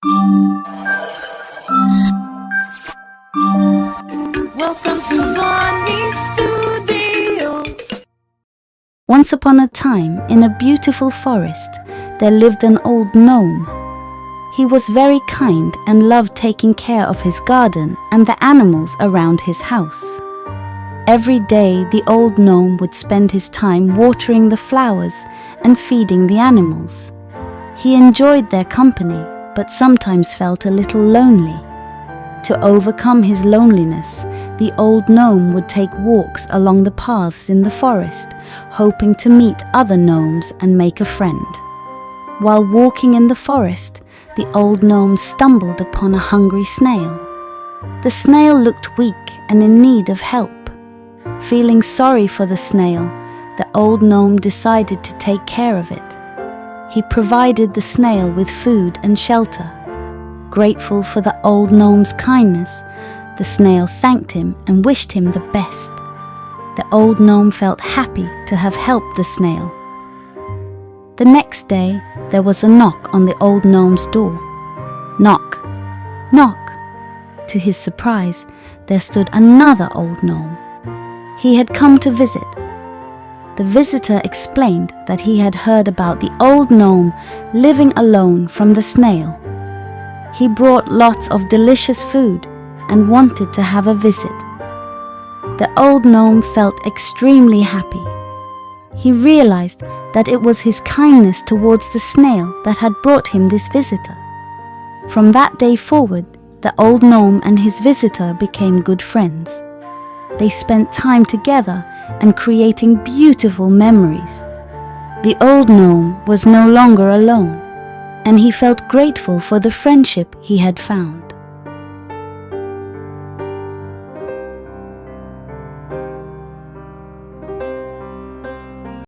Welcome to Bonnie Studios. Once upon a time, in a beautiful forest, there lived an old gnome. He was very kind and loved taking care of his garden and the animals around his house. Every day, the old gnome would spend his time watering the flowers and feeding the animals. He enjoyed their company, but sometimes felt a little lonely. To overcome his loneliness, the old gnome would take walks along the paths in the forest, hoping to meet other gnomes and make a friend. While walking in the forest, the old gnome stumbled upon a hungry snail. The snail looked weak and in need of help. Feeling sorry for the snail, the old gnome decided to take care of it. He provided the snail with food and shelter. Grateful for the old gnome's kindness, the snail thanked him and wished him the best. The old gnome felt happy to have helped the snail. The next day, there was a knock on the old gnome's door. Knock, knock. To his surprise, there stood another old gnome. He had come to visit. The visitor explained that he had heard about the old gnome living alone from the snail. He brought lots of delicious food and wanted to have a visit. The old gnome felt extremely happy. He realized that it was his kindness towards the snail that had brought him this visitor. From that day forward, the old gnome and his visitor became good friends. They spent time together and creating beautiful memories. The old gnome was no longer alone, and he felt grateful for the friendship he had found.